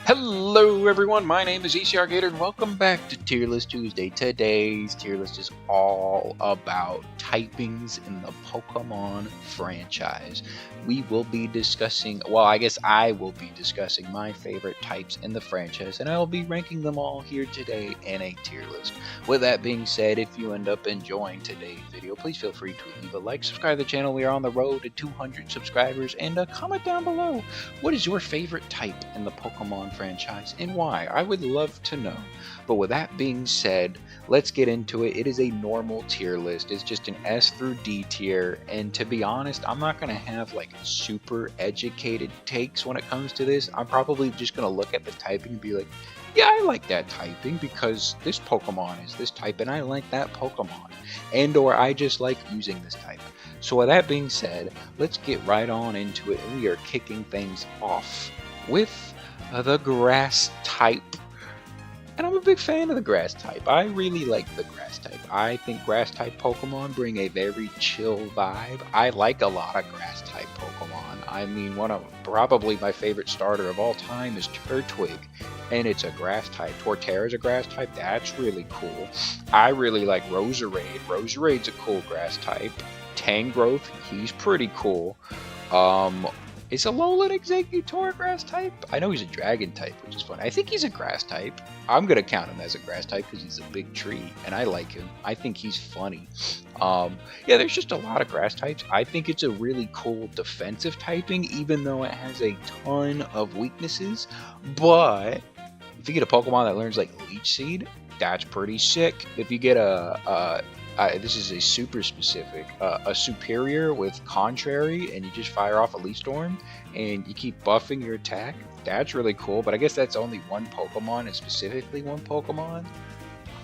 Hello everyone, my name is ZCRGator and welcome back to Tier List Tuesday. Today's tier list is all about typings in the Pokemon franchise. We will be discussing, well, I guess I will be discussing my favorite types in the franchise, and I will be ranking them all here today in a tier list. With that being said, if you end up enjoying today's video, please feel free to leave a like, subscribe to the channel. We are on the road to 200 subscribers, and comment down below. What is your favorite type in the Pokemon franchise and why? I would love to know. But with that being said, let's get into it. It is a normal tier list. It's just an S through D tier. And to be honest, I'm not going to have like super educated takes when it comes to this. I'm probably just going to look at the typing and be like, yeah, I like that typing because this Pokemon is this type and I like that Pokemon. And or I just like using this type. So with that being said, let's get right on into it, and we are kicking things off with the grass type. And I'm a big fan of the grass type. I really like the grass type. I think grass type Pokemon bring a very chill vibe. I like a lot of grass type Pokemon. I mean, one of probably my favorite starter of all time is Turtwig, and it's a grass type. Torterra's a grass type. That's really cool. I really like Roserade. Roserade's a cool grass type. Tangrowth, he's pretty cool. Is Alolan Exeggutor a grass type? I know he's a dragon type, which is fun. I think he's a grass type. I'm gonna count him as a grass type because he's a big tree, and I like him. I think he's funny. Yeah, there's just a lot of grass types. I think it's a really cool defensive typing, even though it has a ton of weaknesses. But if you get a Pokemon that learns like Leech Seed, that's pretty sick. If you get this is a super specific, a superior with contrary, and you just fire off a Leaf Storm, and you keep buffing your attack. That's really cool, but I guess that's only one Pokemon, and specifically one Pokemon.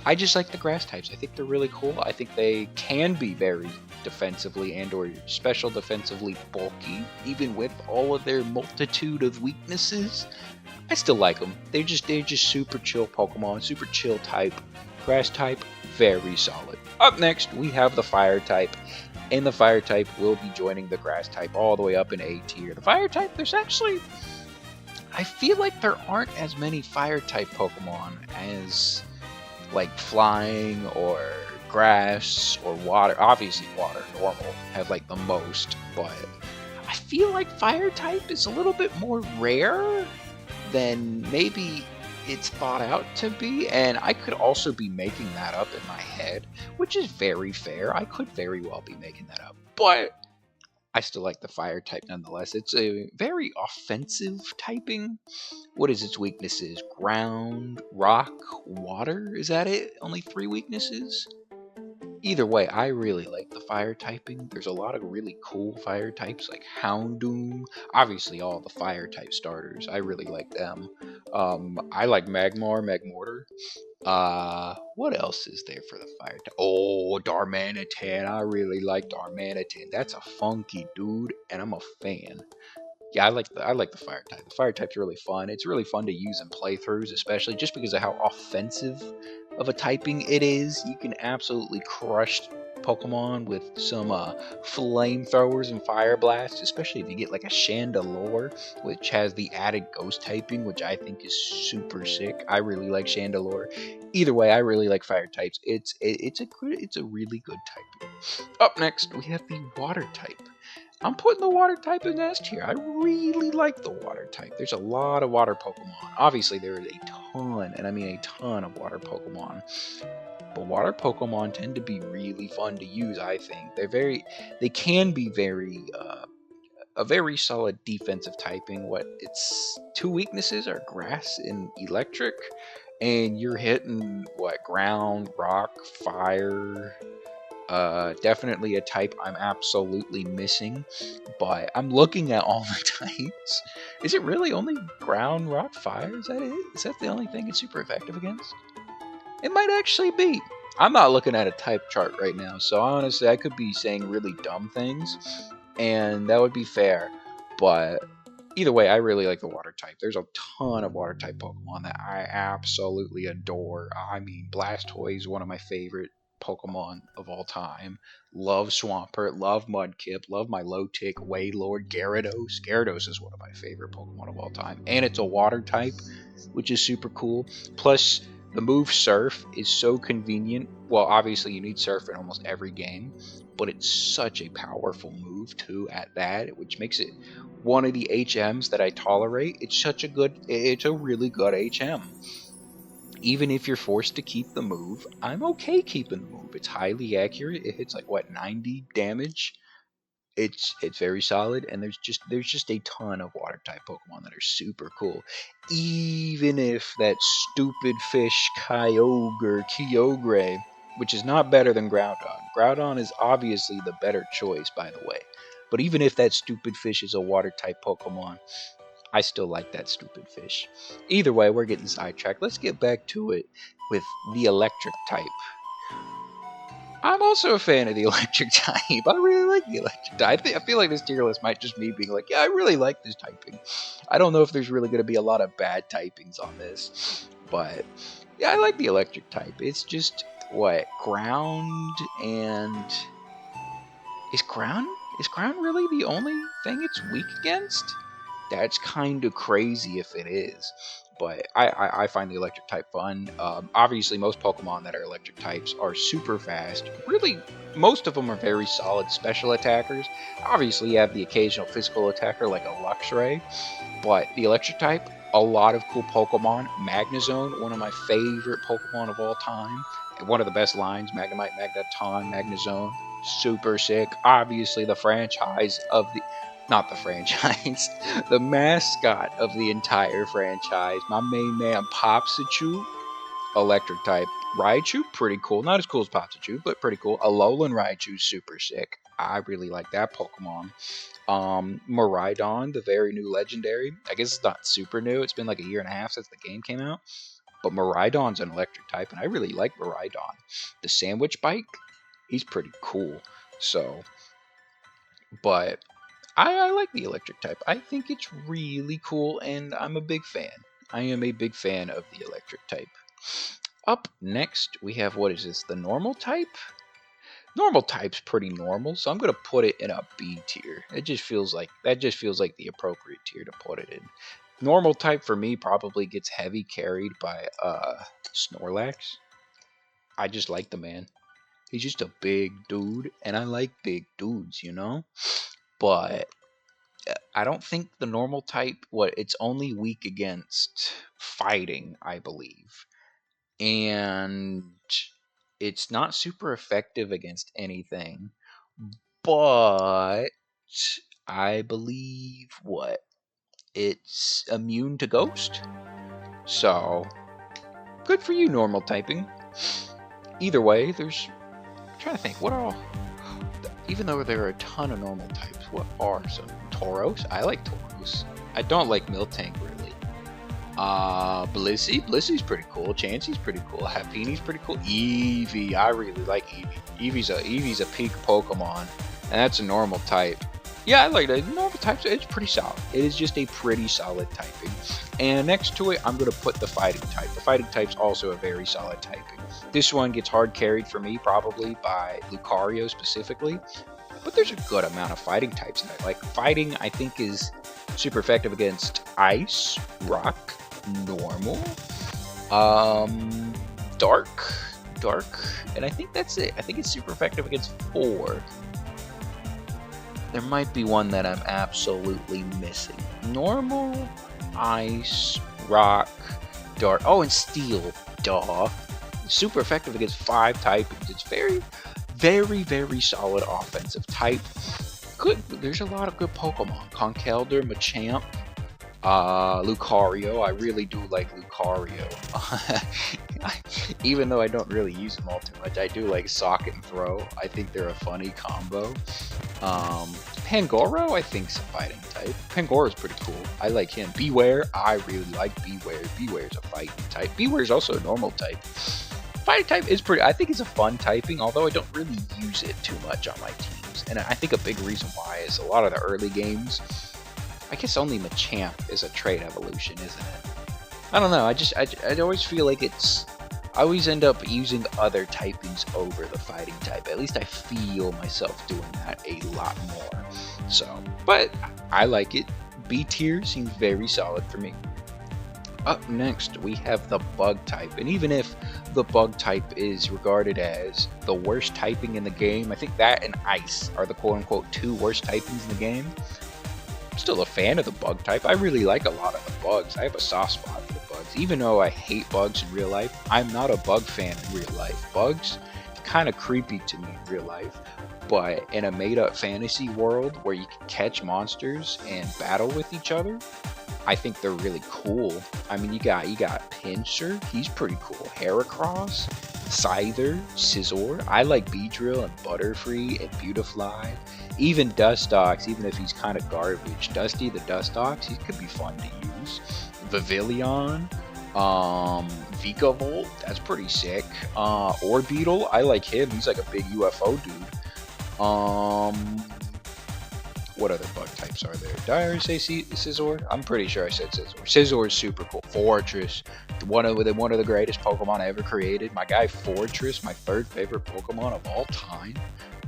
I just like the grass types. I think they're really cool. I think they can be very defensively and or special defensively bulky, even with all of their multitude of weaknesses. I still like them. They're just super chill Pokemon, super chill type. Grass type, very solid. Up next, we have the fire type, and the fire type will be joining the grass type all the way up in A tier. The fire type, there's actually, I feel like there aren't as many fire type Pokemon as like flying or grass or water. Obviously water, normal, have like the most, but I feel like fire type is a little bit more rare than maybe it's thought out to be, and I could also be making that up in my head, which is very fair. I could very well be making that up, but I still like the fire type nonetheless. It's a very offensive typing. What is its weaknesses? Ground, rock, water? Is that it? Only 3 weaknesses? Either way, I really like the fire typing. There's a lot of really cool fire types like Houndoom. Obviously, all the fire type starters. I really like them. I like Magmortar. What else is there for the fire type? Oh, Darmanitan. I really like Darmanitan. That's a funky dude, and I'm a fan. Yeah, I like the fire type. The fire type's really fun. It's really fun to use in playthroughs, especially just because of how offensive of a typing it is. You can absolutely crush Pokemon with some flamethrowers and fire blasts, especially if you get like a Chandelure, which has the added ghost typing, which I think is super sick. I really like Chandelure. Either way, I really like fire types. It's a really good typing. Up next, we have the water type. I'm putting the water type in S tier. I really like the water type. There's a lot of water Pokemon. Obviously, there is a ton, and I mean a ton of water Pokemon. But water Pokemon tend to be really fun to use, I think. They can be a very solid defensive typing. Its 2 weaknesses are grass and electric, and you're hitting ground, rock, fire. Definitely a type I'm absolutely missing, but I'm looking at all the types. Is it really only ground, rock, fire? Is that it? Is that the only thing it's super effective against? It might actually be. I'm not looking at a type chart right now, so honestly, I could be saying really dumb things, and that would be fair, but either way, I really like the water type. There's a ton of water type Pokemon that I absolutely adore. I mean, Blastoise is one of my favorite Pokemon of all time. Love Swampert, love Mudkip, love my Milotic, Wailord, Gyarados. Gyarados is one of my favorite Pokemon of all time, and it's a water type. which is super cool. Plus, the move Surf is so convenient. Well, obviously you need Surf in almost every game, but it's such a powerful move too at that, which makes it one of the HMs that I tolerate. It's a really good HM. Even if you're forced to keep the move, I'm okay keeping the move. It's highly accurate. It hits like what, 90 damage. It's very solid, and there's just a ton of water type Pokemon that are super cool. Even if that stupid fish Kyogre, which is not better than Groudon. Groudon is obviously the better choice, by the way. But even if that stupid fish is a water type Pokemon, I still like that stupid fish. Either way, we're getting sidetracked. Let's get back to it with the electric type. I'm also a fan of the electric type. I really like the electric type. I feel like this tier list might just me being like, yeah, I really like this typing. I don't know if there's really going to be a lot of bad typings on this, but yeah, I like the electric type. It's just what, ground, and is ground really the only thing it's weak against? That's kind of crazy if it is. But I find the electric type fun. Obviously, most Pokemon that are electric types are super fast. Really, most of them are very solid special attackers. Obviously, you have the occasional physical attacker like a Luxray. But the electric type, a lot of cool Pokemon. Magnezone, one of my favorite Pokemon of all time. One of the best lines, Magnemite, Magneton, Magnezone. Super sick. Obviously, the franchise of the... Not the franchise. The mascot of the entire franchise. My main man, Popsichu. Electric type. Raichu, pretty cool. Not as cool as Popsichu, but pretty cool. Alolan Raichu, super sick. I really like that Pokemon. Miraidon, the very new legendary. I guess it's not super new. It's been like a year and a half since the game came out. But Miraidon's an electric type, and I really like Miraidon. The Sandwich Bike, he's pretty cool. So, but I like the electric type. I think it's really cool, and I'm a big fan. I am a big fan of the electric type. Up next, we have, what is this, the normal type? Normal type's pretty normal, so I'm gonna put it in a B tier. That just feels like the appropriate tier to put it in. Normal type for me probably gets heavy carried by Snorlax. I just like the man. He's just a big dude, and I like big dudes, you know? But I don't think the normal type, it's only weak against fighting, I believe. And it's not super effective against anything. But I believe it's immune to ghost. So good for you, normal typing. Either way, I'm trying to think, even though there are a ton of normal types, what are some? Tauros? I like Tauros. I don't like Miltank, really. Blissey's pretty cool. Chansey's pretty cool. Happini's pretty cool. Eevee, I really like Eevee. Eevee's a peak Pokemon, and that's a normal type. Yeah, I like that. Normal types, it's pretty solid. It is just a pretty solid typing. And next to it, I'm going to put the fighting type. The fighting type's also a very solid typing. This one gets hard carried for me, probably by Lucario specifically. But there's a good amount of fighting types that I like. Fighting, I think, is super effective against Ice, Rock, Normal, Dark, and I think that's it. I think it's super effective against 4. There might be one that I'm absolutely missing. Normal, Ice, Rock, Dark. Oh, and Steel. Duh. Super effective against 5 typings. It's very, very, very solid offensive type. Good. There's a lot of good Pokemon. Conkeldurr, Machamp, Lucario. I really do like Lucario. Even though I don't really use them all too much, I do like Socket and Throw. I think they're a funny combo. Pangoro, I think, is a fighting type. Pangora's pretty cool. I like him. Beware, I really like Beware. Beware's a fighting type. Beware's also a normal type. Fighting type is pretty, I think it's a fun typing, although I don't really use it too much on my teams. And I think a big reason why is a lot of the early games, I guess only Machamp is a trait evolution, isn't it? I don't know, I always feel like I always end up using other typings over the fighting type. At least I feel myself doing that a lot more. So, but I like it. B tier seems very solid for me. Up next, we have the bug type, and even if the bug type is regarded as the worst typing in the game, I think that and ice are the quote-unquote 2 worst typings in the game. I'm still a fan of the bug type. I really like a lot of the bugs. I have a soft spot for the bugs. Even though I hate bugs in real life, I'm not a bug fan in real life. Bugs, kind of creepy to me in real life, but in a made-up fantasy world where you can catch monsters and battle with each other, I think they're really cool. I mean, you got Pincer, he's pretty cool. Heracross, Scyther, Scizor. I like Beedrill and Butterfree and Beautifly. Even Dustox, even if he's kind of garbage. Dusty the Dustox, he could be fun to use. Vivillon, Vikavolt, that's pretty sick. Orbeetle, I like him. He's like a big UFO dude. What other bug types are there? Did I already say Scizor? I'm pretty sure I said Scizor. Scizor is super cool. Fortress, one of the greatest Pokemon ever created. My guy Fortress, my 3rd favorite Pokemon of all time.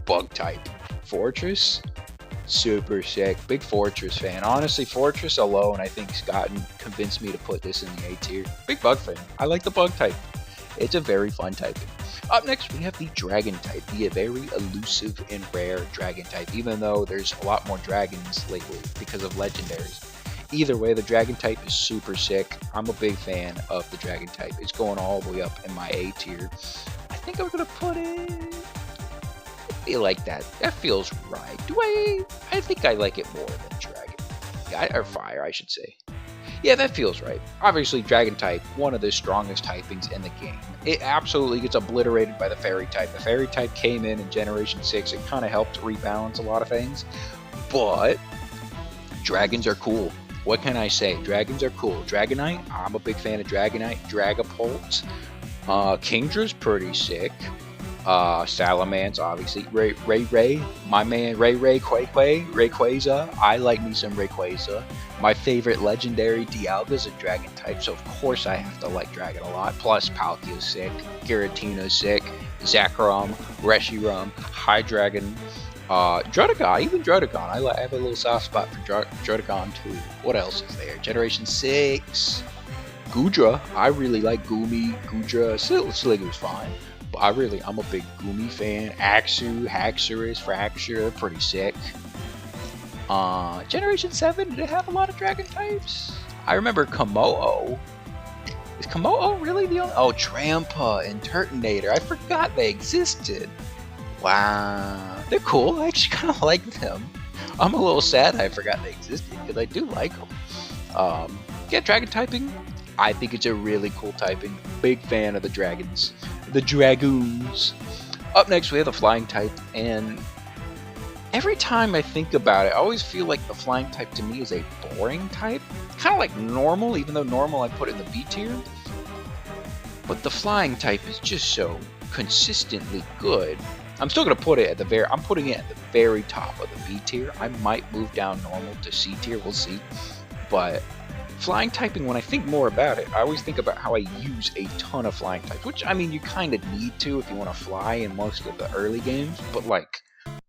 Bug type. Fortress, super sick. Big Fortress fan. Honestly, Fortress alone, I think, has convinced me to put this in the A tier. Big bug fan. I like the bug type. It's a very fun typing. Up next, we have the Dragon type, the very elusive and rare Dragon type, even though there's a lot more dragons lately because of legendaries. Either way, the Dragon type is super sick. I'm a big fan of the Dragon type. It's going all the way up in my A tier. I think I'm going to put it... I feel like that. That feels right. I think I like it more than Dragon. Yeah, or Fire, I should say. Yeah, that feels right. Obviously, Dragon type, one of the strongest typings in the game. It absolutely gets obliterated by the Fairy type. The Fairy type came in Generation 6 and kind of helped rebalance a lot of things. But dragons are cool. What can I say? Dragons are cool. Dragonite, I'm a big fan of Dragonite. Dragapult. Kingdra's pretty sick. Salamence, obviously. Ray, my man Ray Rayquaza. I like me some Rayquaza. My favorite legendary Dialga's a Dragon type, so of course I have to like Dragon a lot. Plus Palkia's sick, Giratina's sick, Zekrom, Reshiram, Hydreigon, Druddigon, even Druddigon. I have a little soft spot for Druddigon too. What else is there? Generation 6. Goodra, I really like Goomy, Goodra. Sliggers fine. But I'm a big Goomy fan. Axew, Haxorus, Fracture, pretty sick. Generation 7, did it have a lot of Dragon types? I remember Komodo. Is Komodo really the only? Oh, Trampa and Turtonator. I forgot they existed. Wow. They're cool. I actually kind of like them. I'm a little sad I forgot they existed because I do like them. Yeah, Dragon typing. I think it's a really cool typing. Big fan of the dragons. The Dragoons. Up next, we have the Flying type, and every time I think about it, I always feel like the Flying type to me is a boring type. Kind of like Normal, even though Normal I put in the B tier. But the Flying type is just so consistently good. I'm still going to put it at I'm putting it at the very top of the B tier. I might move down Normal to C tier, we'll see. But Flying typing, when I think more about it, I always think about how I use a ton of Flying types, which, I mean, you kind of need to if you want to fly in most of the early games, but like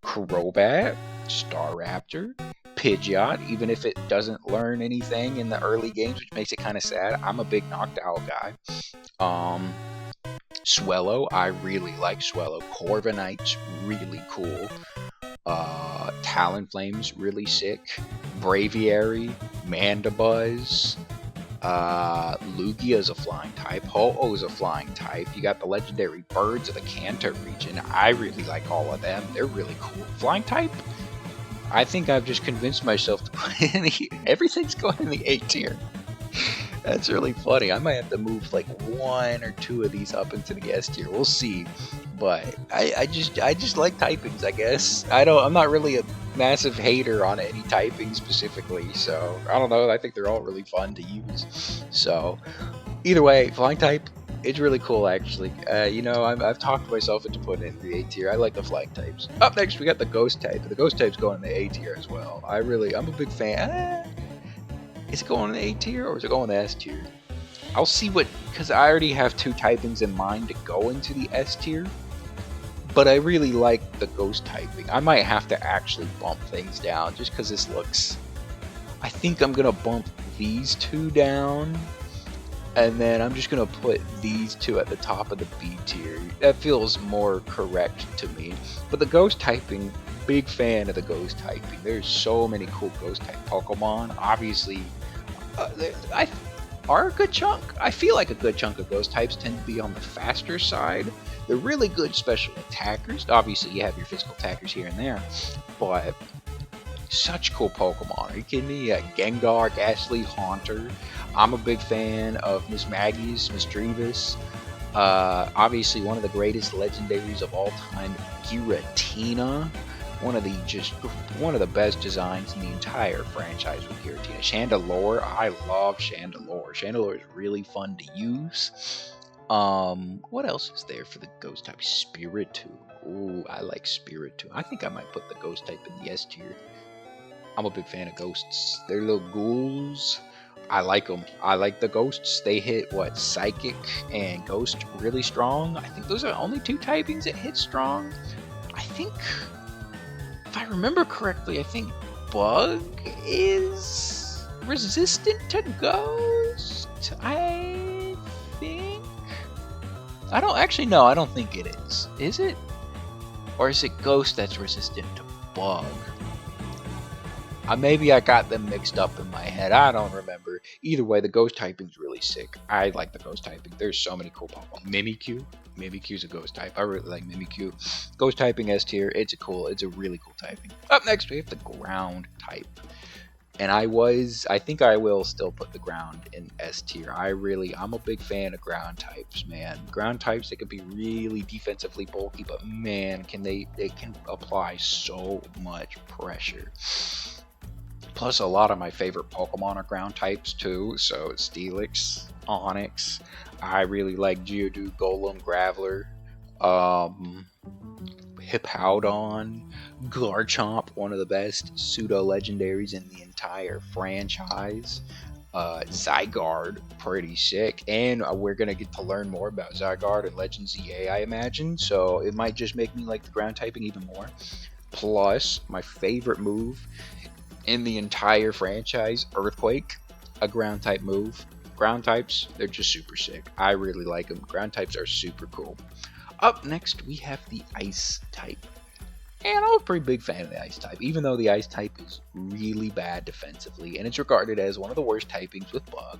Crobat, Staraptor, Pidgeot, even if it doesn't learn anything in the early games, which makes it kind of sad. I'm a big Noctowl guy. Swellow, I really like Swellow. Corviknight's really cool. Talonflame's really sick. Braviary, Mandibuzz, Lugia's a flying type. Ho-Oh's a flying type. You got the legendary birds of the Kanto region. I really like all of them. They're really cool. Flying type? I think I've just convinced myself to put in everything's going in the A tier. That's really funny. I might have to move like 1 or 2 of these up into the S tier. We'll see. But I just like typings, I guess. I'm not really a massive hater on any typing specifically, so I don't know. I think they're all really fun to use. So either way, Flying type, it's really cool actually. I've talked myself into putting it in the A tier. I like the Flying types. Up next, we got the Ghost type. The Ghost type's going in the A tier as well. I'm a big fan. Is it going in the A tier or is it going in the S tier? I'll see because I already have 2 typings in mind to go into the S tier. But I really like the Ghost typing. I might have to actually bump things down just because this looks... I think I'm going to bump these 2 down. And then I'm just going to put these two at the top of the B tier. That feels more correct to me. But the ghost typing, big fan of the ghost typing. There's so many cool ghost type Pokemon. Obviously, I are a good chunk. I feel like a good chunk of ghost types tend to be on the faster side. They're really good special attackers. Obviously, you have your physical attackers here and there. But such cool Pokemon. Are you kidding me? Gengar, Ghastly, Haunter. I'm a big fan of Miss Maggie's, Misdreavus. Obviously, one of the greatest legendaries of all time, Giratina. One of the best designs in the entire franchise with Giratina. Chandelure, I love Chandelure. Chandelure is really fun to use. What else is there for the ghost type? Spiritomb. Ooh, I like Spiritomb. I think I might put the ghost type in the S tier. I'm a big fan of ghosts. They're little ghouls. I like them. I like the ghosts. They hit, what, Psychic and Ghost really strong. I think those are the only two typings that hit strong. I think, if I remember correctly, I think Bug is resistant to Ghost. I think. I don't actually know. I don't think it is. Is it? Or is it Ghost that's resistant to Bug? Maybe I got them mixed up in my head. I don't remember. Either way, the ghost typing's really sick. I like the ghost typing. There's so many cool Pokemon. Mimikyu. Mimikyu's a ghost type. I really like Mimikyu. Ghost typing S tier. It's a really cool typing. Up next, we have the ground type. And I think I will still put the ground in S tier. I'm a big fan of ground types, man. Ground types, they can be really defensively bulky, but man, they can apply so much pressure. Plus, a lot of my favorite Pokemon are ground types too. So Steelix, Onix. I really like Geodude, Golem, Graveler, Hippowdon, Garchomp, one of the best pseudo legendaries in the entire franchise. Zygarde, pretty sick, and we're gonna get to learn more about Zygarde in Legend ZA, I imagine. So it might just make me like the ground typing even more. Plus, my favorite move in the entire franchise, Earthquake, a ground type move. Ground types, they're just super sick. I really like them. Ground types are super cool. Up next, we have the Ice type. And I'm a pretty big fan of the Ice type, even though the Ice type is really bad defensively, and it's regarded as one of the worst typings with Bug.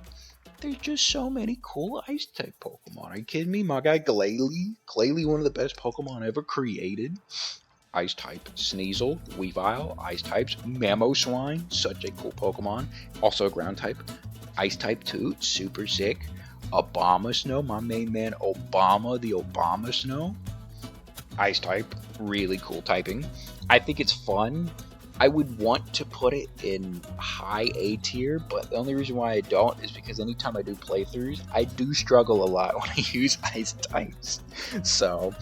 There's just so many cool Ice type Pokemon. Are you kidding me? My guy Glalie. Glalie, one of the best Pokemon ever created. Ice type Sneasel, Weavile, Ice types, Mamoswine, such a cool Pokemon. Also a ground type. Ice type too, super sick. Abomasnow, my main man Obama, the Abomasnow. Ice type, really cool typing. I think it's fun. I would want to put it in high A tier, but the only reason why I don't is because anytime I do playthroughs, I do struggle a lot when I use Ice types. So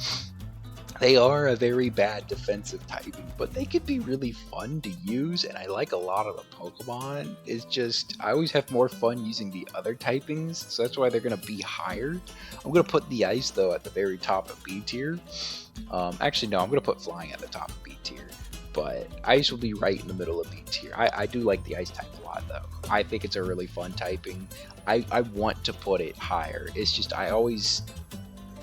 they are a very bad defensive typing, but they could be really fun to use, and I like a lot of the Pokemon. It's just, I always have more fun using the other typings, so that's why they're going to be higher. I'm going to put the Ice, though, at the very top of B tier. Actually, no, I'm going to put Flying at the top of B tier, but Ice will be right in the middle of B tier. I do like the Ice type a lot, though. I think it's a really fun typing. I want to put it higher. It's just, I always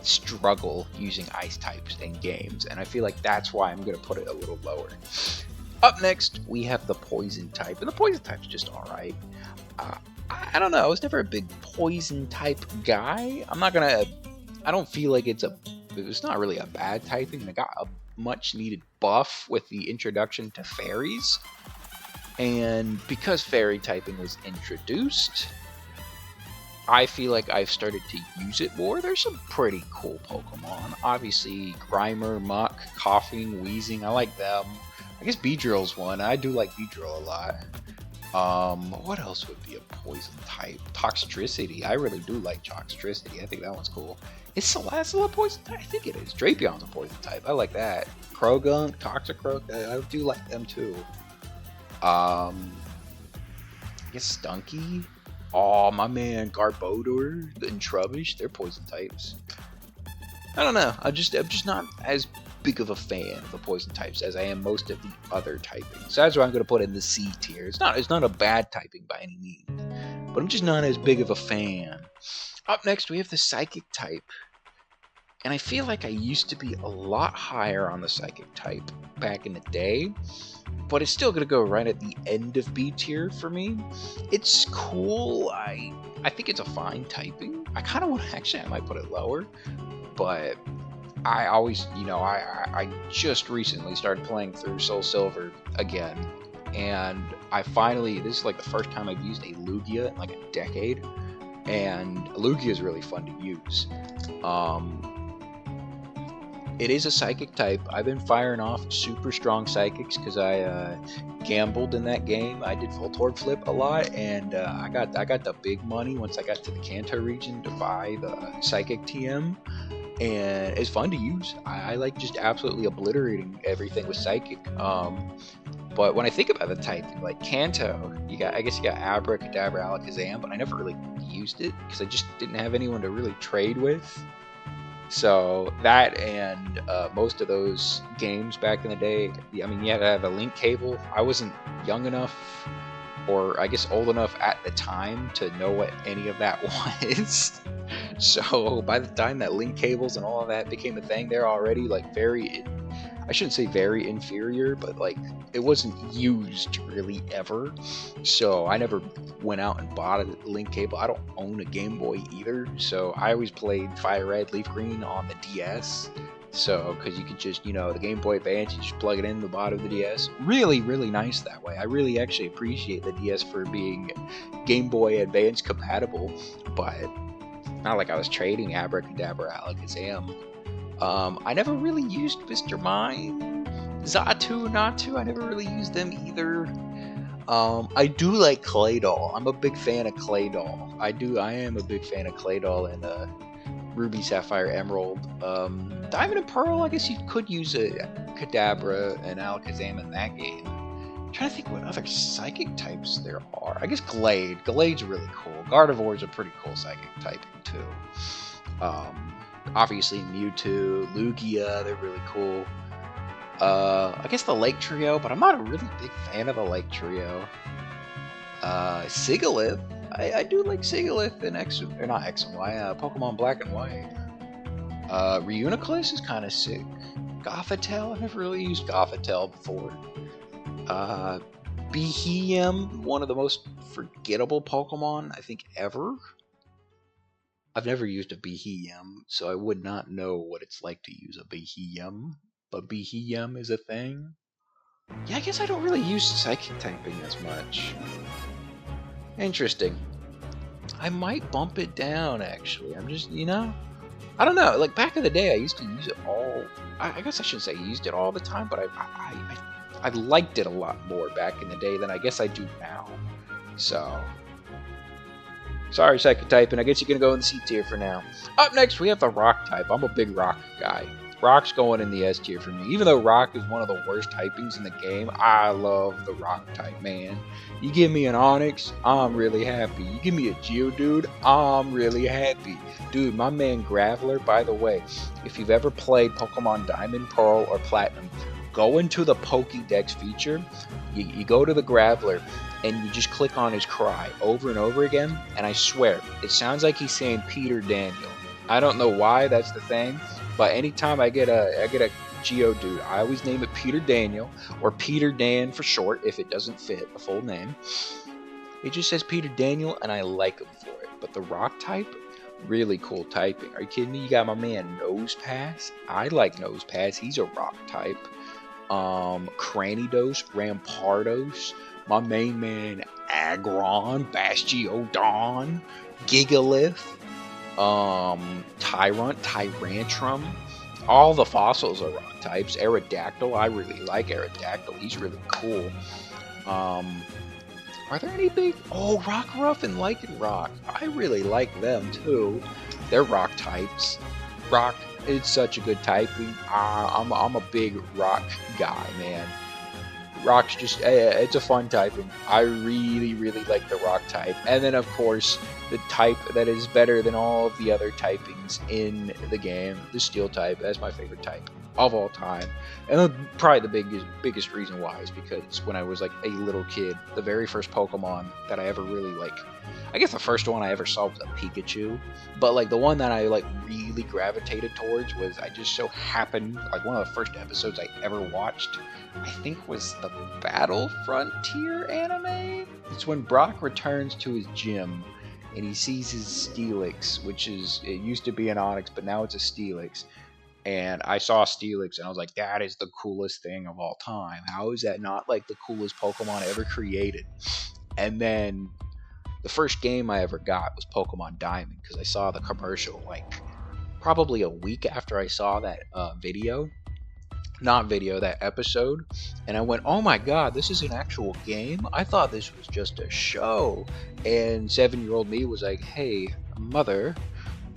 struggle using Ice types in games, and I feel like that's why I'm going to put it a little lower. Up next, we have the Poison type, and the Poison type's just alright. I don't know, I was never a big Poison type guy. I don't feel like it's not really a bad typing. They got a much needed buff with the introduction to fairies, and because fairy typing was introduced, I feel like I've started to use it more. There's some pretty cool Pokemon. Obviously, Grimer, Muck, Coughing, Wheezing, I like them. I guess Beedrill's one. I do like Beedrill a lot. What else would be a poison type? Toxtricity. I really do like Toxtricity. I think that one's cool. Is Salazzle a poison type? I think it is. Drapion's a poison type. I like that. Krogunk, Toxicroak, I do like them too. I guess Stunky. Oh, my man, Garbodor and Trubbish, they're poison types. I don't know. I'm just not as big of a fan of the poison types as I am most of the other typings. So that's why I'm going to put it in the C tier. It's not a bad typing by any means. but I'm just not as big of a fan. Up next, we have the Psychic type. And I feel like I used to be a lot higher on the Psychic type back in the day, but it's still going to go right at the end of B tier for me. It's cool. I think it's a fine typing. I kind of want to, actually, I might put it lower, but I always, I just recently started playing through Soul Silver again, and this is like the first time I've used a Lugia in like a decade, and Lugia is really fun to use. It is a Psychic type. I've been firing off super strong Psychics because I gambled in that game. I did Voltorb Flip a lot, and I got the big money once I got to the Kanto region to buy the Psychic TM, and it's fun to use. I like just absolutely obliterating everything with Psychic. But when I think about the type, like Kanto, I guess you got Abracadabra, Alakazam, but I never really used it because I just didn't have anyone to really trade with. So that and most of those games back in the day, I mean, you had to have a link cable. I wasn't young enough, or I guess old enough at the time to know what any of that was. So by the time that link cables and all of that became a thing, they're already like I shouldn't say very inferior, but like it wasn't used really ever. So I never went out and bought a link cable. I don't own a Game Boy either, so I always played Fire Red, Leaf Green on the DS. So, because you could just, the Game Boy Advance, you just plug it in the bottom of the DS. Really, really nice that way. I really actually appreciate the DS for being Game Boy Advance compatible, but not like I was trading Abracadabra, Alakazam. I never really used Mr. Mime, Xatu, Natu. I never really used them either. I do like Claydol. I'm a big fan of Claydol. I am a big fan of Claydol and Ruby, Sapphire, Emerald. Diamond and Pearl, I guess you could use a Kadabra and Alakazam in that game. I'm trying to think what other Psychic types there are. I guess Glade. Glade's really cool. Gardevoir's a pretty cool Psychic typing too. Obviously Mewtwo, Lugia, they're really cool. I guess the Lake Trio, but I'm not a really big fan of the Lake Trio. Sigalith, I do like Sigalith in not X and Y, Pokemon Black and White. Reuniclus is kind of sick. Gothitelle, I've never really used Gothitelle before. Behem, one of the most forgettable Pokemon I think ever. I've never used a Behem, so I would not know what it's like to use a Behem, but Behem is a thing. Yeah, I guess I don't really use Psychic typing as much. Interesting. I might bump it down, actually. I'm just, I don't know. Like, back in the day, I used to use it all. I guess I shouldn't say I used it all the time, but I liked it a lot more back in the day than I guess I do now. So, sorry, Psychic typing. I guess you're going to go in the C tier for now. Up next, we have the Rock type. I'm a big Rock guy. Rock's going in the S tier for me. Even though Rock is one of the worst typings in the game, I love the Rock type, man. You give me an Onix, I'm really happy. You give me a Geodude, I'm really happy. Dude, my man Graveler, by the way, if you've ever played Pokemon Diamond, Pearl, or Platinum, go into the Pokédex feature, you go to the Graveler, and you just click on his cry over and over again, and I swear, it sounds like he's saying Peter Daniel. I don't know why that's the thing, but anytime I get a Geodude, I always name it Peter Daniel, or Peter Dan for short, if it doesn't fit a full name. It just says Peter Daniel, and I like him for it. But the Rock type, really cool typing. Are you kidding me? You got my man Nosepass. I like Nosepass. He's a Rock type. Cranidos, Rampardos, my main man Aggron, Bastiodon, Gigalith, Tyrantrum. All the fossils are Rock types. Aerodactyl, I really like Aerodactyl. He's really cool. Are there any big... Oh, Rockruff and Lycanroc. I really like them, too. They're Rock types. Rock is such a good typing. I'm a big Rock guy, man. Rock's just... it's a fun typing. I really, really like the Rock type. And then, of course, the type that is better than all of the other typings in the game, the Steel type. That's my favorite type. of all time. And probably the biggest reason why is because when I was like a little kid, the very first Pokemon that I ever really like, I guess the first one I ever saw was a Pikachu, but like the one that I like really gravitated towards was, I just so happened, like one of the first episodes I ever watched, I think was the Battle Frontier anime. It's when Brock returns to his gym and he sees his Steelix, which is, it used to be an Onix, but now it's a Steelix. And I saw Steelix and I was like, that is the coolest thing of all time. How is that not like the coolest Pokemon ever created? And then the first game I ever got was Pokemon Diamond, because I saw the commercial like probably a week after I saw that that episode, and I went, oh my god, this is an actual game? I thought this was just a show. And 7-year-old me was like, hey, mother,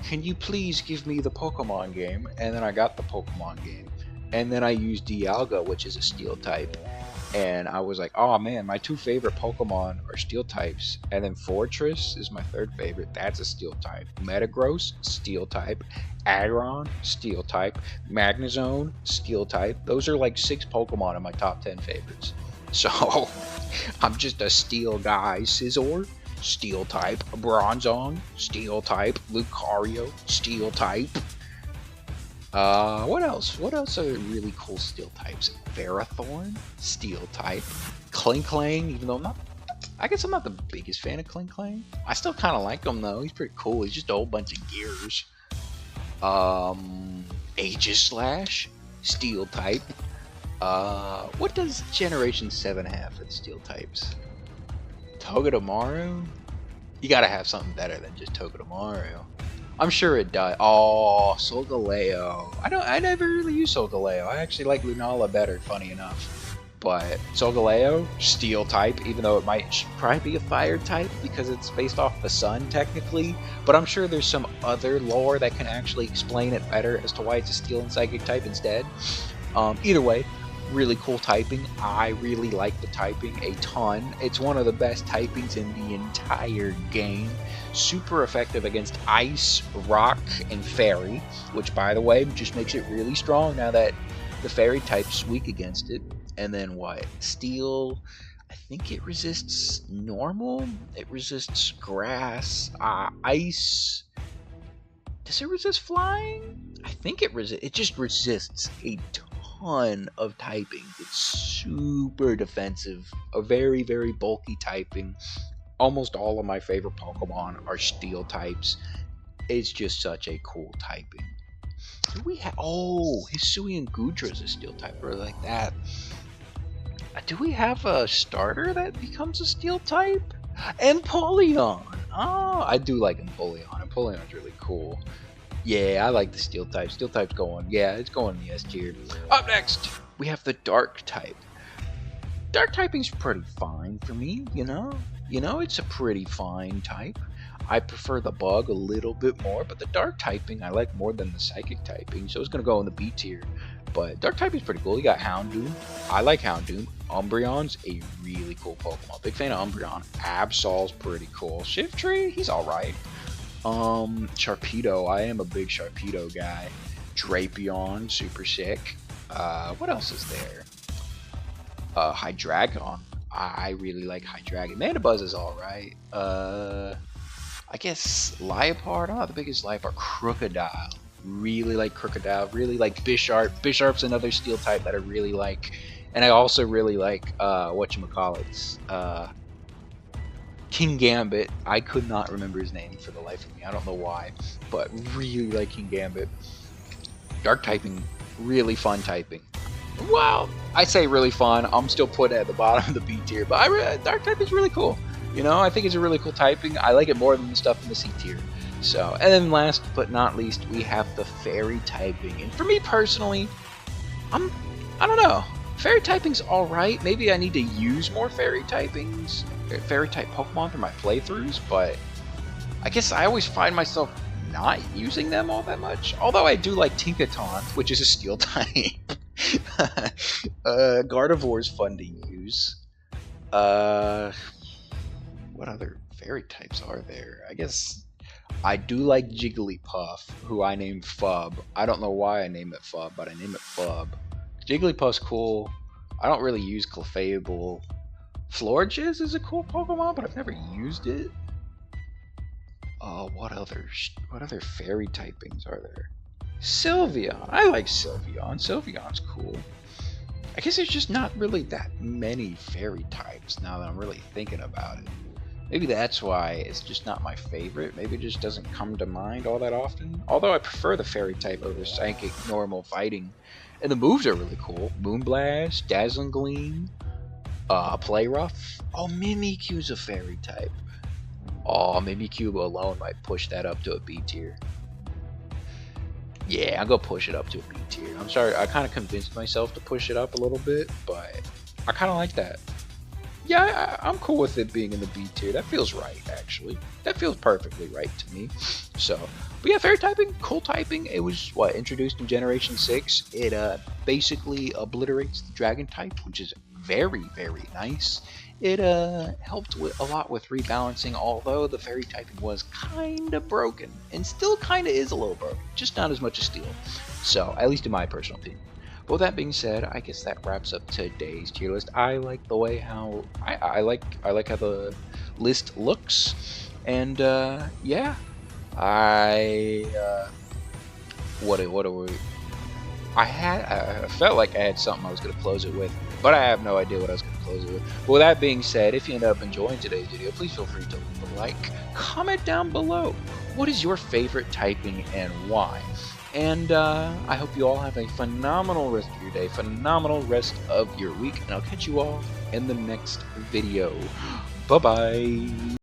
can you please give me the Pokemon game? And then I got the Pokemon game. And then I used Dialga, which is a steel type. And I was like, oh man, my 2 favorite Pokemon are steel types. And then Fortress is my 3rd favorite. That's a steel type. Metagross, steel type. Aggron, steel type. Magnezone, steel type. Those are like 6 Pokemon in my top 10 favorites. So, I'm just a steel guy. Scizor, steel type. Bronzong, steel type. Lucario, steel type. What else? What else are really cool steel types? Ferrothorn, steel type. Klinklang, even though I guess I'm not the biggest fan of Klinklang. I still kind of like him though. He's pretty cool. He's just a whole bunch of gears. Aegislash, steel type. What does Generation 7 have for the steel types? Togedemaru? You gotta have something better than just Togedemaru. I'm sure it does. Oh, Solgaleo. I never really use Solgaleo. I actually like Lunala better, funny enough. But Solgaleo, steel type, even though it might probably be a fire type because it's based off the sun technically. But I'm sure there's some other lore that can actually explain it better as to why it's a steel and psychic type instead. Either way, really cool typing. I really like the typing a ton. It's one of the best typings in the entire game. Super effective against ice, rock, and fairy, which by the way just makes it really strong now that the fairy type's weak against it. And then what? Steel, I think it resists normal, it resists grass, ice. Does it resist flying? I think it just resists a ton of typing. It's super defensive, a very, very bulky typing. Almost all of my favorite Pokemon are steel types. It's just such a cool typing. Do we have... Oh, Hisuian Goodra is a steel type, or like that. Do we have a starter that becomes a steel type? Empoleon! Oh, I do like Empoleon. Empoleon's really cool. Yeah, I like the steel type. Steel type's going. Yeah, it's going in the S tier. Up next, we have the dark type. Dark typing's pretty fine for me, you know? It's a pretty fine type. I prefer the bug a little bit more, but the dark typing I like more than the psychic typing, so it's going to go in the B tier. But dark typing's pretty cool. You got Houndoom. I like Houndoom. Umbreon's a really cool Pokemon. Big fan of Umbreon. Absol's pretty cool. Shiftry, he's alright. Sharpedo, I am a big Sharpedo guy. Drapion, super sick. What else is there? Hydreigon. I really like Hydreigon. Mandibuzz is alright. I guess Liepard. I'm not the biggest Liepard. Crocodile. Really like Crocodile. Really like Bisharp. Bisharp's another steel type that I really like. And I also really like, whatchamacallits. King Gambit. I could not remember his name for the life of me. I don't know why. But really like King Gambit. Dark typing. Really fun typing. Well, I say really fun. I'm still put at the bottom of the B tier, but dark type is really cool. I think it's a really cool typing. I like it more than the stuff in the C tier. So, and then last but not least, we have the fairy typing. And for me personally, I don't know. Fairy typing's alright. Maybe I need to use more fairy typings, fairy type Pokemon for my playthroughs, but I guess I always find myself not using them all that much. Although I do like Tinkaton, which is a steel type. Gardevoir's fun to use. What other fairy types are there? I guess I do like Jigglypuff, who I named Fub. I don't know why I named it Fub, but I named it Fub. Jigglypuff's cool. I don't really use Clefable. Florges is a cool Pokemon, but I've never used it. What other fairy typings are there? Sylveon. I like Sylveon. Sylveon's cool. I guess there's just not really that many fairy types now that I'm really thinking about it. Maybe that's why it's just not my favorite. Maybe it just doesn't come to mind all that often. Although I prefer the fairy type over psychic, normal, fighting. And the moves are really cool. Moonblast, Dazzling Gleam, Play Rough. Oh, Mimikyu's a fairy type. Oh, Mimikyu alone might push that up to a B tier. Yeah, I'm gonna push it up to a B tier. I'm sorry, I kind of convinced myself to push it up a little bit, but I kind of like that. Yeah, I'm cool with it being in the B tier. That feels right, actually. That feels perfectly right to me. So, but yeah, fairy typing, cool typing. It was, introduced in Generation 6. It basically obliterates the dragon type, which is very, very nice. It helped a lot with rebalancing, although the fairy typing was kind of broken, and still kind of is a little broken, just not as much as steel. So, at least in my personal opinion. But with that being said, I guess that wraps up today's tier list. I like the way how I like how the list looks, and yeah, I felt like I had something I was going to close it with, but I have no idea what I was going to close it with. But with that being said, if you end up enjoying today's video, please feel free to leave a like, comment down below. What is your favorite typing and why? And I hope you all have a phenomenal rest of your day, phenomenal rest of your week, and I'll catch you all in the next video. Bye-bye.